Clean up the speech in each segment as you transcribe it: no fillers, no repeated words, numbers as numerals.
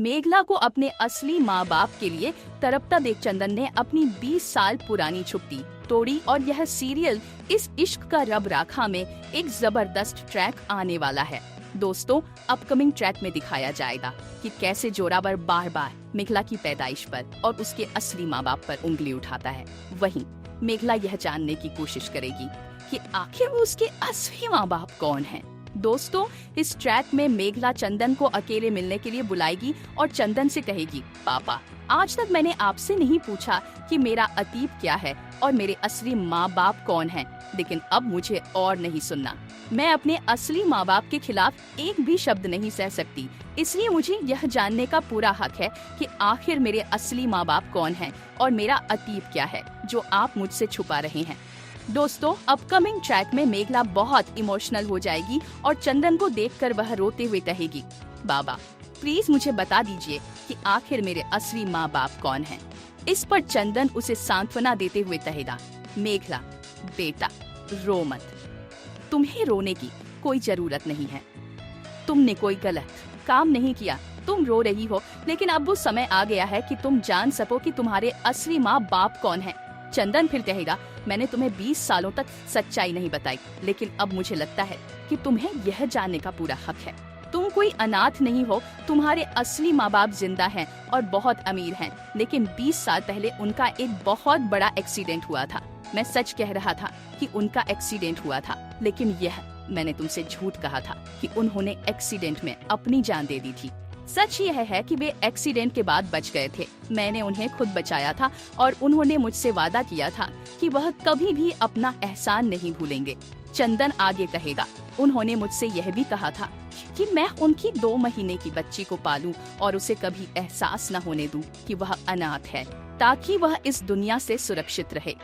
मेघला को अपने असली माँ बाप के लिए तड़पता देख चंदन ने अपनी 20 साल पुरानी छुट्टी तोड़ी और यह सीरियल इस इश्क का रब राखा में एक जबरदस्त ट्रैक आने वाला है। दोस्तों, अपकमिंग ट्रैक में दिखाया जाएगा कि कैसे जोरावर बार बार मेघला की पैदाइश पर और उसके असली माँ बाप पर उंगली उठाता है। वहीं मेघला यह जानने की कोशिश करेगी कि आखिर वो उसके असली माँ बाप कौन हैं। दोस्तों, इस ट्रैक में मेघला चंदन को अकेले मिलने के लिए बुलाएगी और चंदन से कहेगी, पापा, आज तक मैंने आपसे नहीं पूछा कि मेरा अतीत क्या है और मेरे असली माँ बाप कौन हैं, लेकिन अब मुझे और नहीं सुनना। मैं अपने असली माँ बाप के खिलाफ एक भी शब्द नहीं सह सकती, इसलिए मुझे यह जानने का पूरा हक है कि आखिर मेरे असली माँ बाप कौन हैं और मेरा अतीत क्या है जो आप मुझसे छुपा रहे हैं। दोस्तों, अपकमिंग ट्रैक में मेघला बहुत इमोशनल हो जाएगी और चंदन को देखकर वह रोते हुए कहेगी, बाबा प्लीज मुझे बता दीजिए कि आखिर मेरे असली माँ बाप कौन हैं। इस पर चंदन उसे सांत्वना देते हुए कहेगा, मेघला बेटा रो मत, तुम्हें रोने की कोई जरूरत नहीं है, तुमने कोई गलत काम नहीं किया। तुम रो रही हो, लेकिन अब वो समय आ गया है कि तुम जान सको कि तुम्हारे असली माँ बाप कौन हैं। चंदन फिर कहेगा, मैंने तुम्हें 20 सालों तक सच्चाई नहीं बताई, लेकिन अब मुझे लगता है कि तुम्हें यह जानने का पूरा हक है। तुम कोई अनाथ नहीं हो, तुम्हारे असली माँ बाप जिंदा हैं और बहुत अमीर हैं, लेकिन 20 साल पहले उनका एक बहुत बड़ा एक्सीडेंट हुआ था। मैं सच कह रहा था कि उनका एक्सीडेंट हुआ था, लेकिन यह मैंने तुमसे झूठ कहा था कि उन्होंने एक्सीडेंट में अपनी जान दे दी थी। सच यह है कि वे एक्सीडेंट के बाद बच गए थे। मैंने उन्हें खुद बचाया था और उन्होंने मुझसे वादा किया था कि वह कभी भी अपना एहसान नहीं भूलेंगे। चंदन आगे कहेगा, उन्होंने मुझसे यह भी कहा था कि मैं उनकी 2 महीने की बच्ची को पालूं और उसे कभी एहसास न होने दूं कि वह अनाथ है, ताकि वह इस दुनिया से सुरक्षित रहे।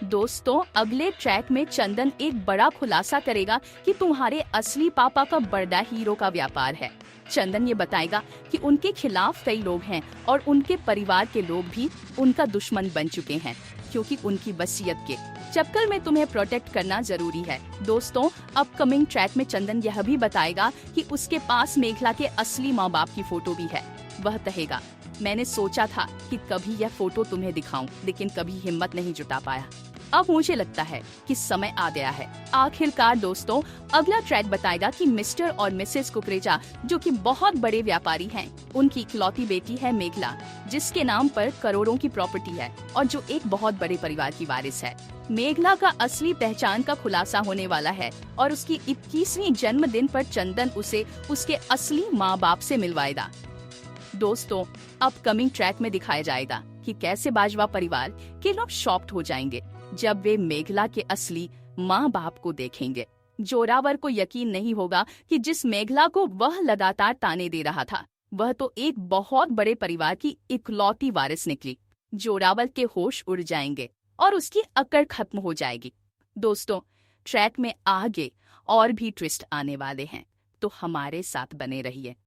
दोस्तों, अगले ट्रैक में चंदन एक बड़ा खुलासा करेगा कि तुम्हारे असली पापा का बड़ा हीरो का व्यापार है। चंदन ये बताएगा कि उनके खिलाफ कई लोग हैं और उनके परिवार के लोग भी उनका दुश्मन बन चुके हैं, क्योंकि उनकी वसीयत के चक्कर में तुम्हें प्रोटेक्ट करना जरूरी है। दोस्तों, अपकमिंग ट्रैक में चंदन यह भी बताएगा कि उसके पास मेघला के असली माँ बाप की फोटो भी है। वह कहेगा, मैंने सोचा था कि कभी यह फोटो तुम्हें दिखाऊं, लेकिन कभी हिम्मत नहीं जुटा पाया। अब मुझे लगता है कि समय आ गया है। आखिरकार दोस्तों, अगला ट्रैक बताएगा कि मिस्टर और मिसेस कुकरेजा, जो कि बहुत बड़े व्यापारी हैं, उनकी इकलौती बेटी है मेघला, जिसके नाम पर करोड़ों की प्रॉपर्टी है और जो एक बहुत बड़े परिवार की वारिस है। मेघला का असली पहचान का खुलासा होने वाला है और उसकी 21वीं जन्मदिन पर चंदन उसे उसके असली माँ बाप से मिलवाएगा। दोस्तों, अपकमिंग ट्रैक में दिखाया जाएगा कि कैसे बाजवा परिवार के लोग शॉक्ड हो जाएंगे जब वे मेघला के असली माँ बाप को देखेंगे। जोरावर को यकीन नहीं होगा कि जिस मेघला को वह लगातार ताने दे रहा था, वह तो एक बहुत बड़े परिवार की इकलौती वारिस निकली। जोरावर के होश उड़ जाएंगे और उसकी अकड़ खत्म हो जाएगी। दोस्तों, ट्रैक में आगे और भी ट्विस्ट आने वाले हैं, तो हमारे साथ बने रहिए।